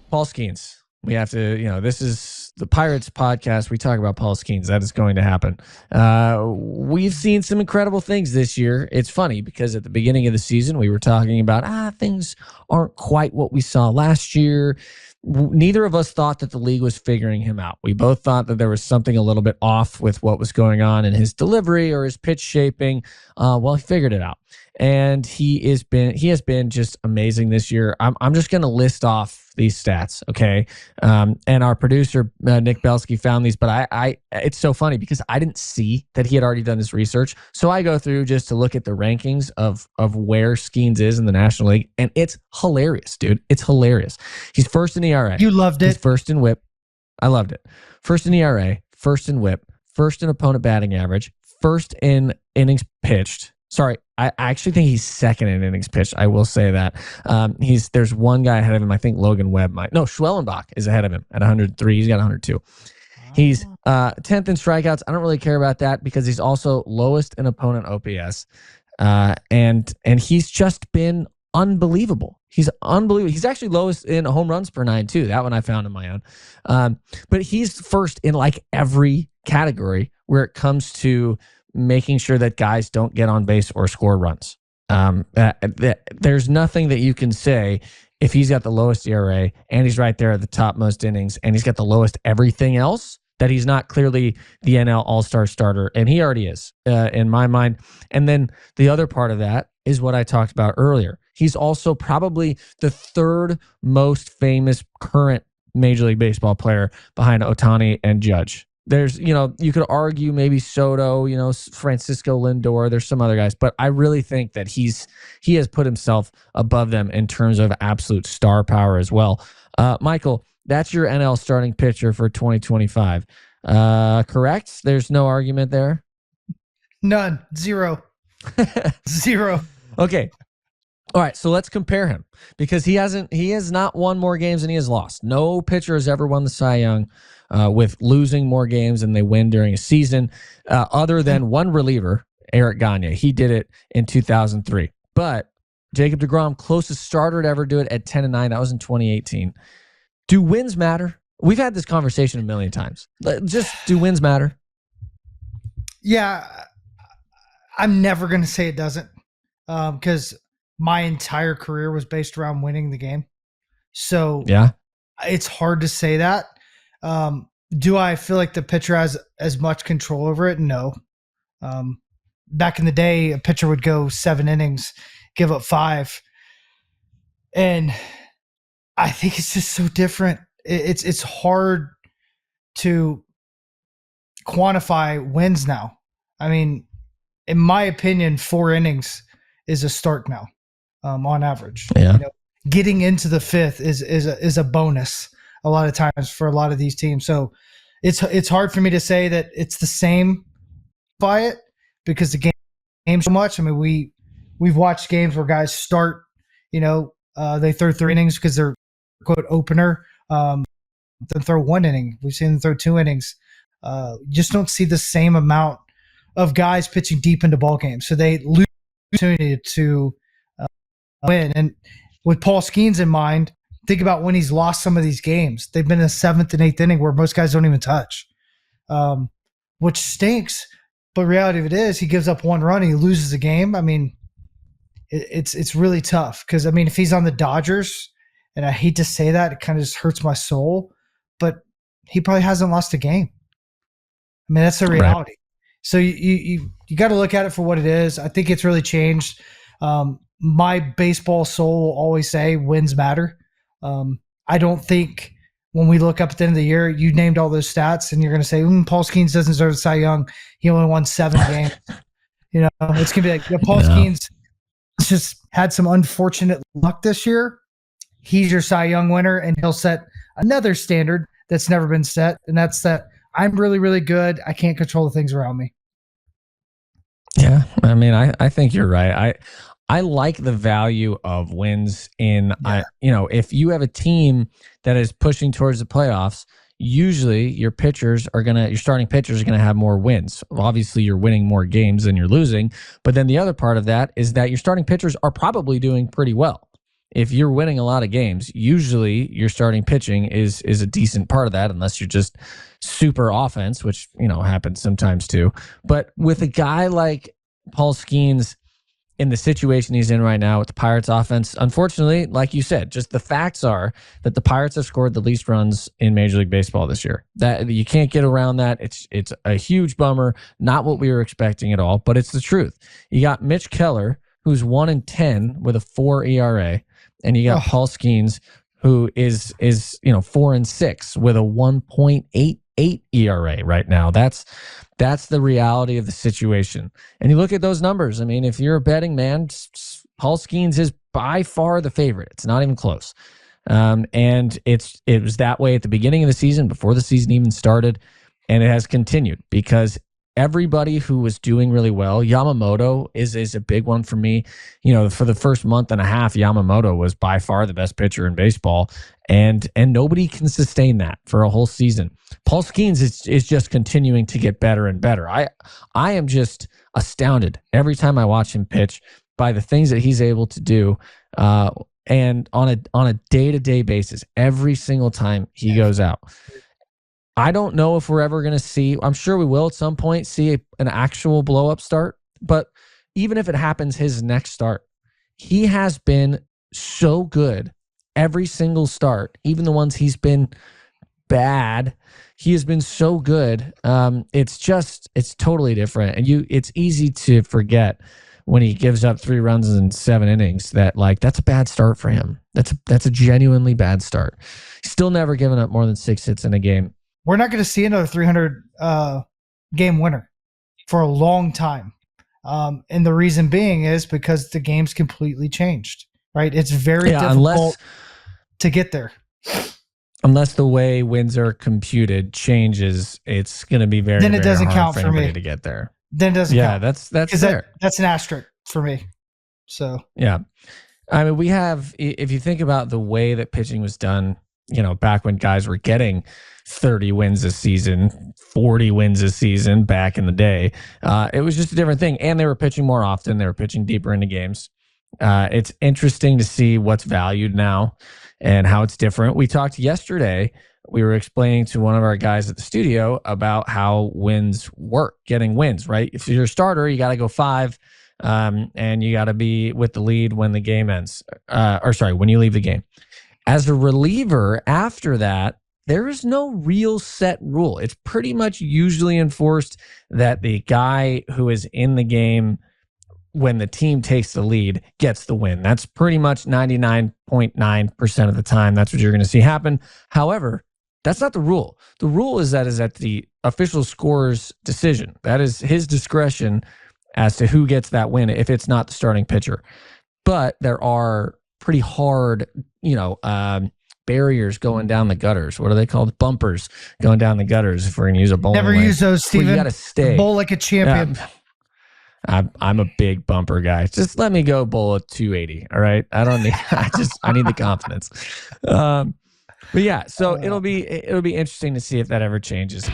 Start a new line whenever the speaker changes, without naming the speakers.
Paul Skenes. We have to, this is the Pirates podcast. We talk about Paul Skenes. That is going to happen. We've seen some incredible things this year. It's funny because at the beginning of the season, we were talking about, things aren't quite what we saw last year. Neither of us thought that the league was figuring him out. We both thought that there was something a little bit off with what was going on in his delivery or his pitch shaping. Well, he figured it out. And he has been just amazing this year. I'm just going to list off these stats, okay? And our producer Nick Belsky found these, but I it's so funny because I didn't see that he had already done this research. So I go through just to look at the rankings of where Skenes is in the National League, and it's hilarious, dude. It's hilarious. He's first in ERA.
You loved it.
He's first in WHIP. I loved it. First in ERA, first in WHIP, first in opponent batting average, first in innings pitched. Sorry, I actually think he's second in innings pitched. I will say that. There's one guy ahead of him. I think Logan Webb might. No, Schwellenbach is ahead of him at 103. He's got 102. He's 10th in strikeouts. I don't really care about that because he's also lowest in opponent OPS. And he's just been unbelievable. He's unbelievable. He's actually lowest in home runs per 9 too. That one I found on my own. But he's first in like every category where it comes to making sure that guys don't get on base or score runs. There's nothing that you can say if he's got the lowest ERA and he's right there at the top most innings and he's got the lowest everything else, that he's not clearly the NL All-Star starter. And he already is, in my mind. And then the other part of that is what I talked about earlier. He's also probably the third most famous current Major League Baseball player behind Ohtani and Judge. There's, you could argue maybe Soto, Francisco Lindor. There's some other guys, but I really think that he has put himself above them in terms of absolute star power as well. Michael, that's your NL starting pitcher for 2025. Correct? There's no argument there?
None. Zero. Zero.
Okay. All right, so let's compare him because he has not won more games than he has lost. No pitcher has ever won the Cy Young with losing more games than they win during a season, other than one reliever, Eric Gagne. He did it in 2003. But Jacob deGrom, closest starter to ever do it at 10-9. That was in 2018. Do wins matter? We've had this conversation a million times. Just do wins matter?
Yeah, I'm never going to say it doesn't because my entire career was based around winning the game. So
yeah,
it's hard to say that. Do I feel like the pitcher has as much control over it? No. Back in the day, a pitcher would go 7 innings, give up 5. And I think it's just so different. It's hard to quantify wins now. I mean, in my opinion, 4 innings is a start now, on average.
Yeah.
Getting into the 5th is a bonus a lot of times for a lot of these teams. So it's hard for me to say that it's the same by it because the game so much. I mean, we've watched games where guys start, they throw 3 innings because they're quote opener, then throw 1 inning. We've seen them throw 2 innings. Just don't see the same amount of guys pitching deep into ball games. So they lose the opportunity to win. And with Paul Skenes in mind, think about when he's lost some of these games. They've been in the 7th and 8th inning where most guys don't even touch, which stinks. But reality of it is he gives up 1 run and he loses the game. I mean, it's really tough because, I mean, if he's on the Dodgers, and I hate to say that, it kind of just hurts my soul, but he probably hasn't lost a game. I mean, that's the reality. Right. So you got to look at it for what it is. I think it's really changed. My baseball soul will always say wins matter. I don't think when we look up at the end of the year, you named all those stats and you're going to say, Paul Skenes doesn't deserve Cy Young. He only won 7 games. It's going to be like, Paul Skenes just had some unfortunate luck this year. He's your Cy Young winner, and he'll set another standard that's never been set, and that's that I'm really, really good. I can't control the things around me.
Yeah, I mean, I think you're right. I like the value of wins in, if you have a team that is pushing towards the playoffs, usually your starting pitchers are going to have more wins. Obviously, you're winning more games than you're losing, but then the other part of that is that your starting pitchers are probably doing pretty well. if you're winning a lot of games, usually your starting pitching is a decent part of that, unless you're just super offense, which, happens sometimes too. But with a guy like Paul Skenes in the situation he's in right now with the Pirates offense, unfortunately, like you said, just the facts are that the Pirates have scored the least runs in Major League Baseball this year. That you can't get around that. It's a huge bummer, not what we were expecting at all, but it's the truth. You got Mitch Keller, who's 1-10 with a 4 ERA, and you got Paul Skenes, who is 4-6 with a 1.88 ERA right now. That's the reality of the situation. And you look at those numbers. I mean, if you're a betting man, Paul Skenes is by far the favorite. It's not even close. And it was that way at the beginning of the season, before the season even started, and it has continued because everybody who was doing really well, Yamamoto is a big one for me. For the first month and a half, Yamamoto was by far the best pitcher in baseball, and nobody can sustain that for a whole season. Paul Skenes is just continuing to get better and better. I am just astounded every time I watch him pitch by the things that he's able to do, and on a day-to-day basis, every single time he goes out. I don't know if we're ever going to see, I'm sure we will at some point, see an actual blow-up start. But even if it happens his next start, he has been so good every single start, even the ones he's been bad. He has been so good. It's totally different. And it's easy to forget when he gives up 3 runs in 7 innings that that's a bad start for him. That's a genuinely bad start. He's still never given up more than 6 hits in a game.
We're not going to see another 300 game winner for a long time. And the reason being is because the game's completely changed, right? It's very difficult to get there.
Unless the way wins are computed changes, it's going to be very,
then it
very
doesn't
hard
count
for
for
anybody
me
to get there.
Then it doesn't count.
That's fair.
That's an asterisk for me. So
yeah. I mean, if you think about the way that pitching was done, back when guys were getting 30 wins a season, 40 wins a season back in the day, it was just a different thing. And they were pitching more often. They were pitching deeper into games. It's interesting to see what's valued now and how it's different. We talked yesterday, we were explaining to one of our guys at the studio about how wins work, getting wins, right? If you're a starter, you got to go 5, and you got to be with the lead when the game ends. When you leave the game. As a reliever, after that, there is no real set rule. It's pretty much usually enforced that the guy who is in the game when the team takes the lead gets the win. That's pretty much 99.9% of the time. That's what you're going to see happen. However, that's not the rule. The rule is at the official scorer's decision. That is his discretion as to who gets that win if it's not the starting pitcher. But there are pretty hard, barriers going down the gutters. What are they called? Bumpers going down the gutters. If we're going to use a bowling
never
lane.
Use those, Steven.
You got to stay.
Bowl like a champion.
I'm a big bumper guy. Just let me go bowl at 280. All right. I don't need. I need the confidence. But yeah. So it'll be interesting to see if that ever changes.